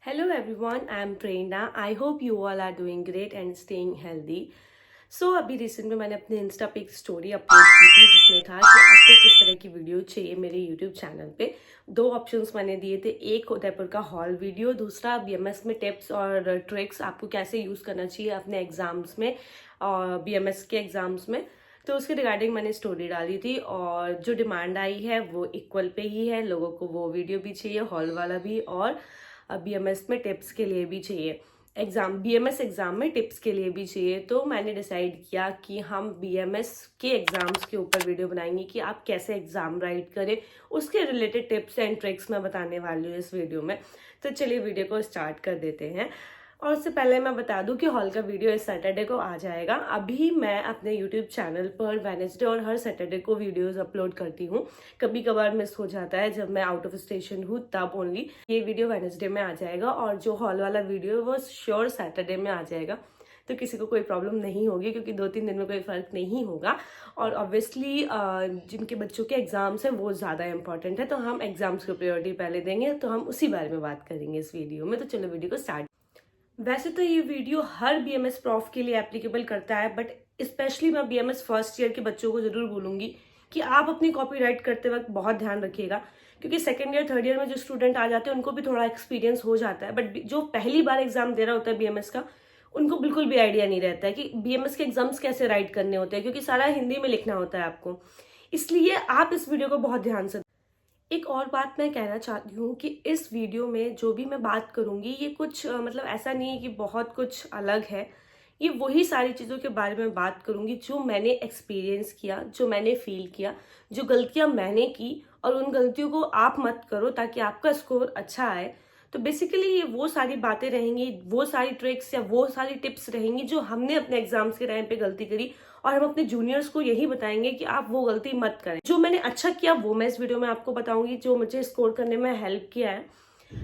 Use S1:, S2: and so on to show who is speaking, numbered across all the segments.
S1: Hello everyone, I am Prerna. I hope you all are doing great and staying healthy. अभी recent में मैंने अपने Insta पे एक स्टोरी अपलोड की थी जिसमें था कि आपको किस तरह की वीडियो चाहिए मेरे यूट्यूब चैनल पे। दो ऑप्शंस मैंने दिए थे, एक उदयपुर का हॉल वीडियो, दूसरा बीएमएस में टिप्स और ट्रिक्स आपको कैसे यूज़ करना चाहिए अपने एग्जाम्स में और बीएमएस के एग्जाम्स में। तो उसके रिगार्डिंग मैंने स्टोरी डाली थी और जो डिमांड आई है वो इक्वल पे ही है। लोगों को वो वीडियो भी चाहिए, हॉल वाला भी, और बीएमएस में टिप्स के लिए भी चाहिए, बीएमएस एग्जाम में टिप्स के लिए भी चाहिए। तो मैंने डिसाइड किया कि हम बीएमएस के एग्जाम्स के ऊपर वीडियो बनाएंगे कि आप कैसे एग्जाम राइट करें, उसके रिलेटेड टिप्स एंड ट्रिक्स मैं बताने वाली हूँ इस वीडियो में। तो चलिए वीडियो को स्टार्ट कर देते हैं। और उससे पहले मैं बता दूं कि हॉल का वीडियो इस सैटरडे को आ जाएगा। अभी मैं अपने यूट्यूब चैनल पर वेडनेसडे और हर सैटरडे को वीडियोस अपलोड करती हूँ। कभी कभार मिस हो जाता है, जब मैं आउट ऑफ स्टेशन हूँ तब ओनली। ये वीडियो वेडनेसडे में आ जाएगा और जो हॉल वाला वीडियो है वो श्योर सैटरडे में आ जाएगा। तो किसी को कोई प्रॉब्लम नहीं होगी क्योंकि 2-3 दिन में कोई फ़र्क नहीं होगा। और ऑब्वियसली जिनके बच्चों के एग्जाम्स हैं वो ज़्यादा इंपॉर्टेंट है, तो हम एग्जाम्स को प्रायोरिटी पहले देंगे, तो हम उसी बारे में बात करेंगे इस वीडियो में। तो चलो वीडियो को स्टार्ट। वैसे तो ये वीडियो हर बीएमएस प्रॉफ के लिए एप्लीकेबल करता है, बट स्पेशली मैं बीएमएस फर्स्ट ईयर के बच्चों को जरूर बोलूंगी कि आप अपनी कॉपी राइट करते वक्त बहुत ध्यान रखिएगा, क्योंकि सेकेंड ईयर थर्ड ईयर में जो स्टूडेंट आ जाते हैं उनको भी थोड़ा एक्सपीरियंस हो जाता है, बट जो पहली बार एग्जाम दे रहा होता है बीएमएस का, उनको बिल्कुल भी आइडिया नहीं रहता है कि बीएमएस के एग्जाम्स कैसे राइट करने होते हैं, क्योंकि सारा हिंदी में लिखना होता है आपको। इसलिए आप इस वीडियो को बहुत ध्यान से। एक और बात मैं कहना चाहती हूँ कि इस वीडियो में जो भी मैं बात करूँगी ये कुछ मतलब ऐसा नहीं है कि बहुत कुछ अलग है। ये वही सारी चीज़ों के बारे में बात करूँगी जो मैंने एक्सपीरियंस किया, जो मैंने फील किया, जो गलतियाँ मैंने की, और उन गलतियों को आप मत करो ताकि आपका स्कोर अच्छा आए। तो बेसिकली ये वो सारी बातें रहेंगी, वो सारी ट्रिक्स या वो सारी टिप्स रहेंगी जो हमने अपने एग्जाम्स के टाइम पे गलती करी, और हम अपने जूनियर्स को यही बताएंगे कि आप वो गलती मत करें। जो मैंने अच्छा किया वो मैं इस वीडियो में आपको बताऊंगी, जो मुझे स्कोर करने में हेल्प किया है।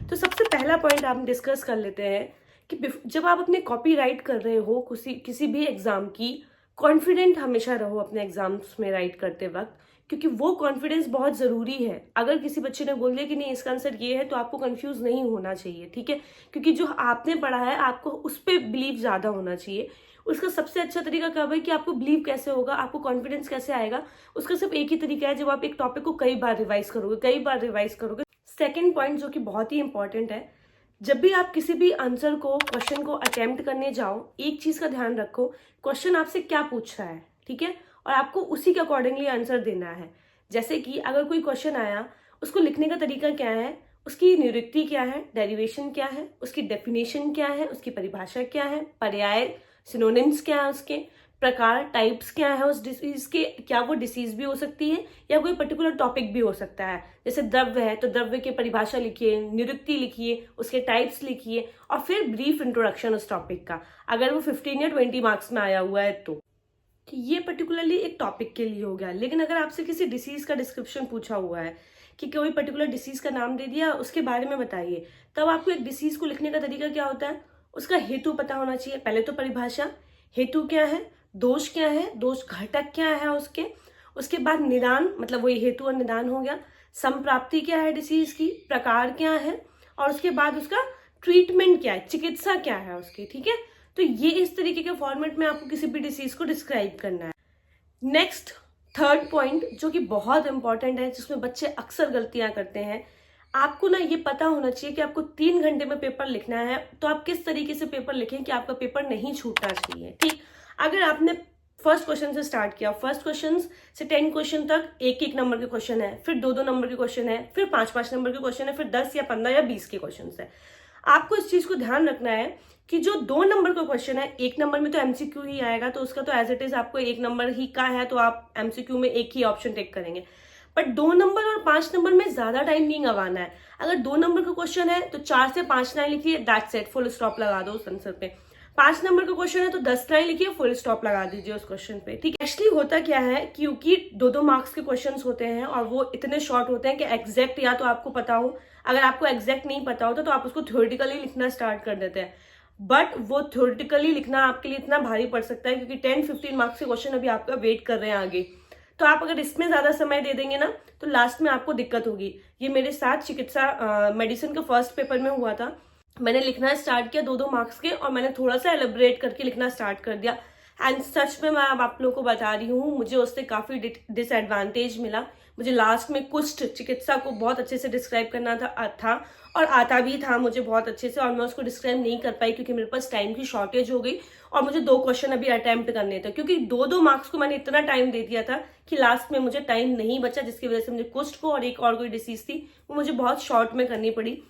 S1: तो सबसे पहला पॉइंट आप डिस्कस कर लेते हैं कि जब आप अपने कॉपी राइट कर रहे हो किसी भी एग्जाम की, कॉन्फिडेंट हमेशा रहो अपने एग्जाम्स में राइट करते वक्त, क्योंकि वो कॉन्फिडेंस बहुत ज़रूरी है। अगर किसी बच्चे ने बोल दिया कि नहीं इसका आंसर ये है, तो आपको कंफ्यूज नहीं होना चाहिए, ठीक है? क्योंकि जो आपने पढ़ा है आपको उस पर बिलीव ज़्यादा होना चाहिए। उसका सबसे अच्छा तरीका क्या है कि आपको बिलीव कैसे होगा, आपको कॉन्फिडेंस कैसे आएगा, उसका सिर्फ एक ही तरीका है, जब आप एक टॉपिक को कई बार रिवाइज करोगे। सेकेंड पॉइंट जो कि बहुत ही इंपॉर्टेंट है, जब भी आप किसी भी आंसर को, क्वेश्चन को अटेम्प्ट करने जाओ, एक चीज का ध्यान रखो, क्वेश्चन आपसे क्या पूछ रहा है, ठीक है? और आपको उसी के अकॉर्डिंगली आंसर देना है। जैसे कि अगर कोई क्वेश्चन आया, उसको लिखने का तरीका क्या है, उसकी निरुक्ति क्या है, डेरिवेशन क्या है, उसकी डेफिनेशन क्या है, उसकी परिभाषा क्या है, पर्याय सिनोनिम्स क्या है, उसके प्रकार टाइप्स क्या है उस डिसीज के, क्या वो डिसीज भी हो सकती है या कोई पर्टिकुलर टॉपिक भी हो सकता है। जैसे द्रव्य है तो द्रव्य की परिभाषा लिखिए, निरुक्ति लिखिए, उसके टाइप्स लिखिए, और फिर ब्रीफ इंट्रोडक्शन उस टॉपिक का, अगर वो 15 या 20 मार्क्स में आया हुआ है तो। ये पर्टिकुलरली एक टॉपिक के लिए हो गया। लेकिन अगर आपसे किसी डिसीज का डिस्क्रिप्शन पूछा हुआ है कि कोई पर्टिकुलर डिसीज का नाम दे दिया, उसके बारे में बताइए, तब आपको एक डिसीज को लिखने का तरीका क्या होता है, उसका हेतु पता होना चाहिए। पहले तो परिभाषा, हेतु क्या है, दोष क्या है, दोष घटक क्या है उसके बाद निदान, मतलब वही हेतु और निदान हो गया। संप्राप्ति क्या है डिसीज की, प्रकार क्या है, और उसके बाद उसका ट्रीटमेंट क्या है, चिकित्सा क्या है उसकी, ठीक है? तो ये इस तरीके के फॉर्मेट में आपको किसी भी डिसीज को डिस्क्राइब करना है। नेक्स्ट थर्ड पॉइंट जो कि बहुत इंपॉर्टेंट है, जिसमें बच्चे अक्सर गलतियां करते हैं, आपको ना ये पता होना चाहिए कि आपको 3 घंटे में पेपर लिखना है, तो आप किस तरीके से पेपर लिखें कि आपका पेपर नहीं छूटना चाहिए, ठीक? अगर आपने फर्स्ट क्वेश्चन से स्टार्ट किया, फर्स्ट क्वेश्चन से 10 क्वेश्चन तक 1-1 नंबर के क्वेश्चन है, फिर 2-2 नंबर के क्वेश्चन है, फिर 5-5 नंबर के क्वेश्चन है, फिर 10 या 15 या 20 के क्वेश्चन है। आपको इस चीज को ध्यान रखना है कि जो 2 नंबर का क्वेश्चन है, 1 नंबर में तो एमसीक्यू ही आएगा, तो उसका तो एज इट इज आपको 1 नंबर ही का है, तो आप एमसीक्यू में एक ही ऑप्शन टिक करेंगे। बट 2 नंबर और 5 नंबर में ज्यादा टाइम नहीं गंवाना है। अगर 2 नंबर का क्वेश्चन है तो 4 से 5 लाइन लिखिए, दैट्स इट, फुल स्टॉप लगा दो उस आंसर पे। 5 नंबर का क्वेश्चन है तो 10 लाइन लिखिए, फुल स्टॉप लगा दीजिए उस क्वेश्चन पे, ठीक है? एक्चुअली होता क्या है, क्योंकि 2-2 मार्क्स के क्वेश्चन होते हैं और वो इतने शॉर्ट होते हैं कि एग्जैक्ट या तो आपको पता हो, अगर आपको एग्जैक्ट नहीं पता होता तो आप उसको थ्योरेटिकली लिखना स्टार्ट कर देते हैं, बट वो थ्योरेटिकली लिखना आपके लिए इतना भारी पड़ सकता है क्योंकि 10-15 मार्क्स के क्वेश्चन अभी आपका वेट कर रहे हैं आगे। तो आप अगर इसमें ज्यादा समय दे देंगे ना, तो लास्ट में आपको दिक्कत होगी। ये मेरे साथ चिकित्सा मेडिसिन के फर्स्ट पेपर में हुआ था। मैंने लिखना स्टार्ट किया 2-2 मार्क्स के, और मैंने थोड़ा सा एलिब्रेट करके लिखना स्टार्ट कर दिया। एंड सच में मैं अब आप लोगों को बता रही हूँ, मुझे उससे काफी डिसएडवांटेज मिला। मुझे लास्ट में कुष्ठ चिकित्सा को बहुत अच्छे से डिस्क्राइब करना था और आता भी था मुझे बहुत अच्छे से, और मैं उसको डिस्क्राइब नहीं कर पाई क्योंकि मेरे पास टाइम की शॉर्टेज हो गई और मुझे 2 क्वेश्चन अभी अटेम्प्ट करने थे, क्योंकि 2-2 मार्क्स को मैंने इतना टाइम दे दिया था कि लास्ट में मुझे टाइम नहीं बचा, जिसकी वजह से मुझे कुष्ठ को और एक और कोई डिसीज थी वो मुझे बहुत शॉर्ट में करनी पड़ी।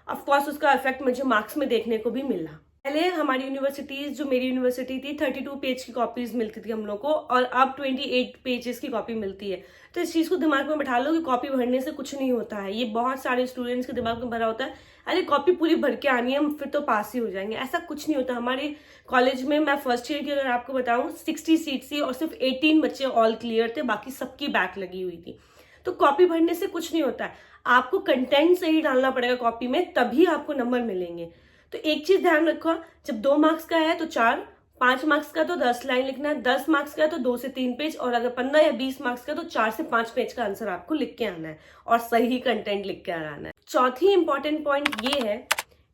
S1: ऑफकोर्स उसका इफेक्ट मुझे मार्क्स में देखने को भी मिला। पहले हमारी यूनिवर्सिटीज, जो मेरी यूनिवर्सिटी थी, 32 पेज की कॉपीज मिलती थी हम लोग को, और अब 28 पेजेस की कॉपी मिलती है। तो इस चीज को दिमाग में बैठा लो कि कॉपी भरने से कुछ नहीं होता है। ये बहुत सारे स्टूडेंट्स के दिमाग में भरा होता है, अरे कॉपी पूरी भर के आनी है, हम फिर तो पास ही हो जाएंगे। ऐसा कुछ नहीं होता। हमारे कॉलेज में, मैं फर्स्ट ईयर की अगर आपको बताऊं, 60 सीट थी और सिर्फ 18 बच्चे ऑल क्लियर थे, बाकी सबकी बैक लगी हुई थी। तो कॉपी भरने से कुछ नहीं होता है, आपको कंटेंट सही डालना पड़ेगा कॉपी में, तभी आपको नंबर मिलेंगे। तो एक चीज ध्यान रखो, जब 2 मार्क्स का है तो 4, 5 मार्क्स का तो 10 लाइन लिखना है, 10 मार्क्स का है तो 2 से 3 पेज, और अगर 15 या 20 मार्क्स का तो 4 से 5 पेज का आंसर आपको लिख के आना है और सही कंटेंट लिख के आना है। चौथी इंपॉर्टेंट पॉइंट ये है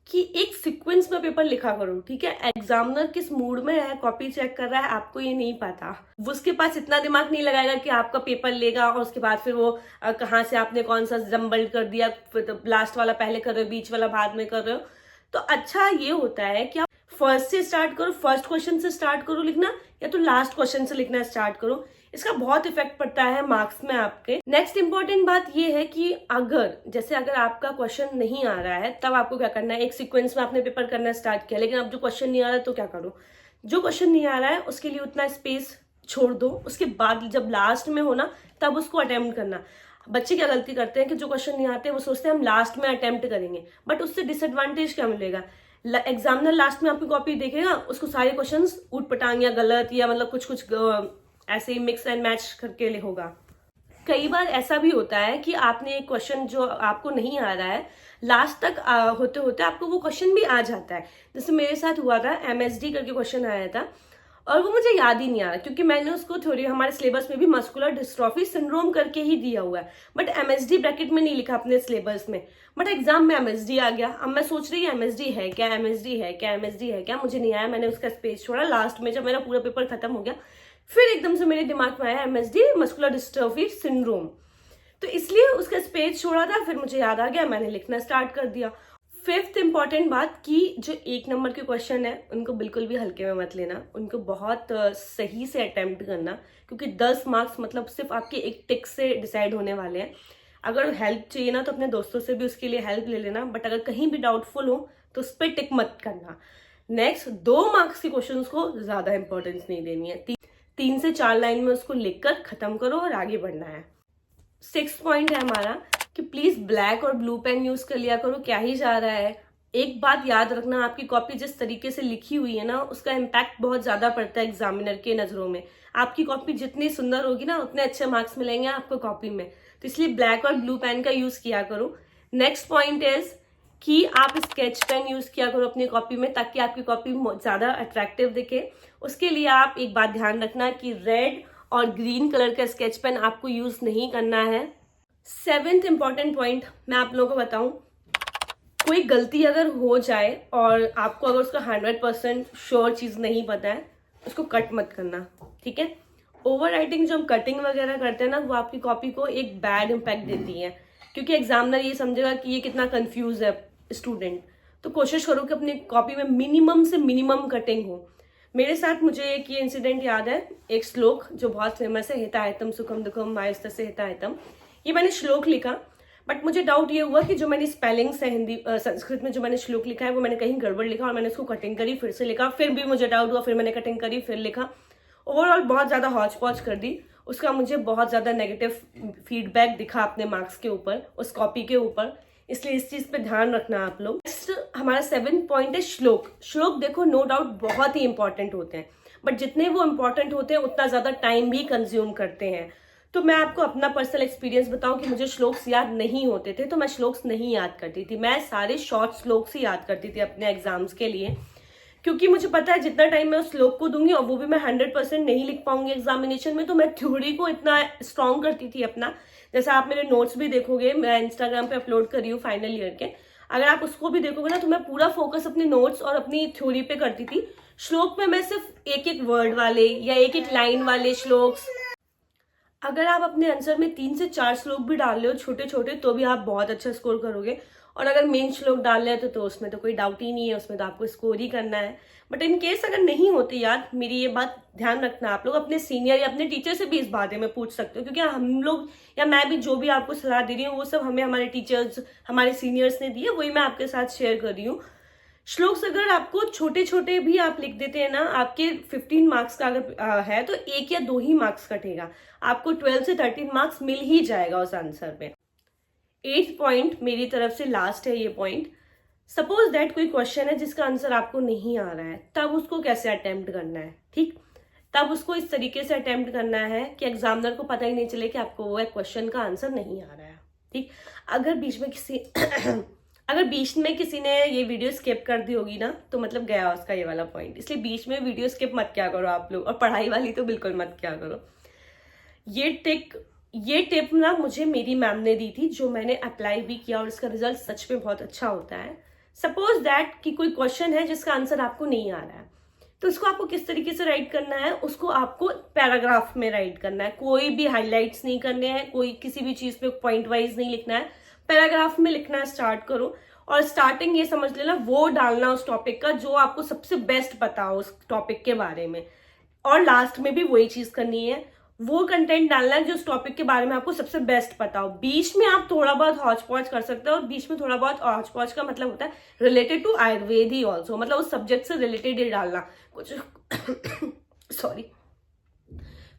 S1: कि एक सीक्वेंस में पेपर लिखा करो, ठीक है। एग्जामिनर किस मूड में है, कॉपी चेक कर रहा है, आपको ये नहीं पता। उसके पास इतना दिमाग नहीं लगाएगा कि आपका पेपर लेगा और उसके बाद फिर वो कहाँ से आपने कौन सा जम्बल कर दिया, फिर तो लास्ट वाला पहले कर रहे हो, बीच वाला बाद में कर रहे हो। तो अच्छा ये होता है कि आप फर्स्ट से स्टार्ट करो, फर्स्ट क्वेश्चन से स्टार्ट करो लिखना, या तो लास्ट क्वेश्चन से लिखना स्टार्ट करो। इसका बहुत इफेक्ट पड़ता है मार्क्स में आपके। नेक्स्ट इंपॉर्टेंट बात ये है कि अगर आपका क्वेश्चन नहीं आ रहा है, तब आपको क्या करना है, एक सीक्वेंस में आपने पेपर करना स्टार्ट किया, लेकिन अब जो क्वेश्चन नहीं आ रहा है तो क्या करो, जो क्वेश्चन नहीं आ रहा है उसके लिए उतना स्पेस छोड़ दो, उसके बाद जब लास्ट में हो ना तब उसको अटेम्प्ट करना। बच्चे क्या गलती करते हैं कि जो क्वेश्चन नहीं आते वो सोचते हैं हम लास्ट में अटेम्प्ट करेंगे, बट उससे डिसएडवांटेज क्या मिलेगा, एग्जामिनर लास्ट में आपकी कॉपी देखेगा, उसको सारे क्वेश्चंस ऊटपटांग या गलत या मतलब कुछ कुछ ऐसे ही मिक्स एंड मैच करके होगा। कई बार ऐसा भी होता है कि आपने एक क्वेश्चन जो आपको नहीं आ रहा है, लास्ट तक होते होते आपको वो क्वेश्चन भी आ जाता है। जैसे मेरे साथ हुआ था, MSD करके क्वेश्चन आया था और वो मुझे याद ही नहीं आ रहा, क्योंकि मैंने उसको थोड़ी, हमारे सिलेबस में भी मस्कुलर डिस्ट्रॉफी सिंड्रोम करके ही दिया हुआ है, बट MSD ब्रैकेट में नहीं लिखा अपने सिलेबस में, बट एग्जाम में MSD आ गया। अब मैं सोच रही हूँ MSD है क्या, MSD है क्या, MSD है क्या, मुझे नहीं आया। मैंने उसका स्पेस छोड़ा। लास्ट में जब मेरा पूरा पेपर खत्म हो गया, फिर एकदम से मेरे दिमाग में आया MSD मस्कुलर डिस्ट्रॉफी सिंड्रोम, तो इसलिए उसका स्पेस छोड़ा था। फिर मुझे याद आ गया, मैंने लिखना स्टार्ट कर दिया। फिफ्थ इंपॉर्टेंट बात कि जो 1 नंबर के क्वेश्चन है उनको बिल्कुल भी हल्के में मत लेना, उनको बहुत सही से अटेम्प्ट करना, क्योंकि 10 मार्क्स मतलब सिर्फ आपके एक टिक से डिसाइड होने वाले हैं। अगर हेल्प चाहिए ना तो अपने दोस्तों से भी उसके लिए हेल्प ले लेना, बट अगर कहीं भी डाउटफुल हो तो उस पर टिक मत करना। नेक्स्ट, 2 मार्क्स के क्वेश्चन को ज्यादा इंपॉर्टेंस नहीं देनी है, 3 से 4 लाइन में उसको लिखकर खत्म करो और आगे बढ़ना है। 6th पॉइंट है हमारा कि प्लीज ब्लैक और ब्लू पेन यूज कर लिया करो, क्या ही जा रहा है। एक बात याद रखना, आपकी कॉपी जिस तरीके से लिखी हुई है ना, उसका इम्पैक्ट बहुत ज्यादा पड़ता है एग्जामिनर के नजरों में। आपकी कॉपी जितनी सुंदर होगी ना, उतने अच्छे मार्क्स मिलेंगे आपको कॉपी में, तो इसलिए ब्लैक और ब्लू पेन का यूज किया करो। नेक्स्ट पॉइंट इज कि आप स्केच पेन यूज किया करो अपनी कॉपी में, ताकि आपकी कॉपी ज्यादा अट्रैक्टिव दिखे। उसके लिए आप एक बात ध्यान रखना कि रेड और ग्रीन कलर का स्केच पेन आपको यूज नहीं करना है। 7th इंपॉर्टेंट पॉइंट मैं आप लोगों को बताऊं, कोई गलती अगर हो जाए और आपको अगर उसका 100% श्योर चीज नहीं पता है, उसको कट मत करना, ठीक है। ओवर राइटिंग, जो हम कटिंग वगैरह करते हैं ना, वो आपकी कॉपी को एक बैड इम्पैक्ट देती है, क्योंकि एग्जामिनर ये समझेगा कि ये कितना कंफ्यूज है स्टूडेंट। तो कोशिश करो कि अपनी कॉपी में मिनिमम से मिनिमम कटिंग हो। मेरे साथ मुझे एक ये इंसिडेंट याद है, एक श्लोक जो बहुत फेमस है, हिताहितम सुखम दुखम मायुस्तस्य हिताहितम। ये मैंने श्लोक लिखा, बट मुझे डाउट ये हुआ कि जो मैंने स्पेलिंग से संस्कृत में जो मैंने श्लोक लिखा है वो मैंने कहीं गड़बड़ लिखा, और मैंने उसको कटिंग करी, फिर से लिखा, फिर भी मुझे डाउट हुआ, फिर मैंने कटिंग करी, फिर लिखा। ओवरऑल बहुत ज्यादा हौच पौच कर दी। उसका मुझे बहुत ज्यादा नेगेटिव फीडबैक दिखा अपने मार्क्स के ऊपर, उस कॉपी के ऊपर, इसलिए इस चीज पे ध्यान रखना आप लोग। नेक्स्ट हमारा 7th पॉइंट है श्लोक। श्लोक देखो नो डाउट बहुत ही इंपॉर्टेंट होते हैं, बट जितने वो इंपॉर्टेंट होते हैं उतना ज्यादा टाइम भी कंज्यूम करते हैं। तो मैं आपको अपना पर्सनल एक्सपीरियंस बताऊं कि मुझे श्लोक्स याद नहीं होते थे, तो मैं श्लोक्स नहीं याद करती थी। मैं सारे शॉर्ट श्लोक्स ही याद करती थी अपने एग्जाम्स के लिए, क्योंकि मुझे पता है जितना टाइम मैं उस श्लोक को दूंगी, और वो भी मैं 100% नहीं लिख पाऊंगी एग्जामिनेशन में, तो मैं थ्योरी को इतना स्ट्रॉन्ग करती थी अपना। जैसा आप मेरे नोट्स भी देखोगे, मैं इंस्टाग्राम पे अपलोड कर रही हूँ फाइनल ईयर के, अगर आप उसको भी देखोगे ना तो मैं पूरा फोकस अपने नोट्स और अपनी थ्योरी पे करती थी। श्लोक में मैं सिर्फ एक एक वर्ड वाले या एक एक लाइन वाले श्लोक, अगर आप अपने आंसर में 3 से 4 श्लोक भी डाल रहे हो छोटे छोटे तो भी आप बहुत अच्छा स्कोर करोगे। और अगर मेन श्लोक डाल रहे हैं तो उसमें तो कोई डाउट ही नहीं है, उसमें तो आपको स्कोर ही करना है। बट इन केस अगर नहीं होती याद, मेरी ये बात ध्यान रखना, आप लोग अपने सीनियर या अपने टीचर से भी इस बारे में पूछ सकते हो, क्योंकि हम लोग या मैं भी जो भी आपको सलाह दे रही हूँ वो सब हमें हमारे टीचर्स, हमारे सीनियर्स ने दी है, वही मैं आपके साथ शेयर कर रही हूँ। श्लोक्स अगर आपको छोटे छोटे भी आप लिख देते हैं ना, आपके 15 मार्क्स का अगर है तो 1 या 2 ही मार्क्स कटेगा, आपको 12 से 13 मार्क्स मिल ही जाएगा उस आंसर पे। 8th पॉइंट मेरी तरफ से लास्ट है ये पॉइंट। सपोज दैट कोई क्वेश्चन है जिसका आंसर आपको नहीं आ रहा है, तब उसको कैसे अटेम्प्ट करना है, ठीक। तब उसको इस तरीके से अटेम्प्ट करना है कि एग्जामिनर को पता ही नहीं चले कि आपको वो क्वेश्चन का आंसर नहीं आ रहा है, ठीक। अगर बीच में किसी ने ये वीडियो स्किप कर दी होगी ना तो मतलब गया उसका ये वाला पॉइंट। इसलिए बीच में वीडियो स्किप मत क्या करो आप लोग, और पढ़ाई वाली तो बिल्कुल मत क्या करो। ये टिप ना मुझे मेरी मैम ने दी थी, जो मैंने अप्लाई भी किया और इसका रिजल्ट सच में बहुत अच्छा होता है। सपोज दैट कि कोई क्वेश्चन है जिसका आंसर आपको नहीं आ रहा है, तो उसको आपको किस तरीके से राइट करना है, उसको आपको पैराग्राफ में राइट करना है, कोई भी हाईलाइट्स नहीं करने हैं, कोई किसी भी चीज पे पॉइंट वाइज नहीं लिखना है, पैराग्राफ में लिखना स्टार्ट करो। और स्टार्टिंग ये समझ लेना वो डालना उस टॉपिक का जो आपको सबसे बेस्ट पता हो उस टॉपिक के बारे में, और लास्ट में भी वही चीज करनी है, वो कंटेंट डालना है जो उस टॉपिक के बारे में आपको सबसे बेस्ट पता हो। बीच में आप थोड़ा बहुत हौच पौच कर सकते हो, और बीच में थोड़ा बहुत हौच पौच का मतलब होता है रिलेटेड टू आयुर्वेद ही ऑल्सो, मतलब उस सब्जेक्ट से रिलेटेड ही डालना, कुछ सॉरी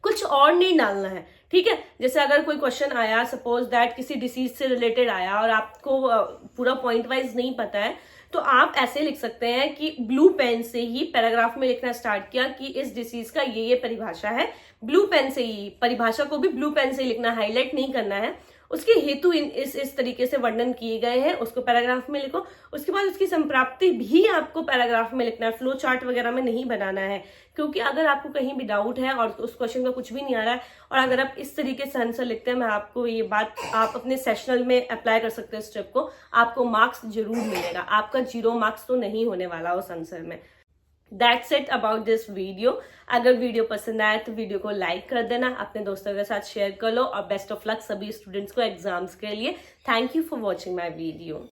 S1: कुछ और नहीं डालना है, ठीक है। जैसे अगर कोई क्वेश्चन आया, सपोज दैट किसी डिसीज से रिलेटेड आया और आपको पूरा पॉइंट वाइज नहीं पता है, तो आप ऐसे लिख सकते हैं कि ब्लू पेन से ही पैराग्राफ में लिखना स्टार्ट किया कि इस डिसीज का ये परिभाषा है, ब्लू पेन से ही, परिभाषा को भी ब्लू पेन से ही लिखना, हाईलाइट नहीं करना है, उसके हेतु इस तरीके से वर्णन किए गए हैं, उसको पैराग्राफ में लिखो। उसके बाद उसकी संप्राप्ति भी आपको पैराग्राफ में लिखना है, फ्लो चार्ट वगैरह में नहीं बनाना है, क्योंकि अगर आपको कहीं भी डाउट है और उस क्वेश्चन का कुछ भी नहीं आ रहा है, और अगर आप इस तरीके से आंसर लिखते हैं, मैं आपको ये बात आप अपने सेशनल में अप्लाई कर सकते हैं, स्टेप को, आपको मार्क्स जरूर मिलेगा, आपका 0 मार्क्स तो नहीं होने वाला उस आंसर में। That's it about this video. अगर वीडियो पसंद आए तो वीडियो को लाइक कर देना, अपने दोस्तों के साथ शेयर कर लो, और बेस्ट ऑफ लक सभी स्टूडेंट्स को एग्जाम्स के लिए। Thank you for watching my video.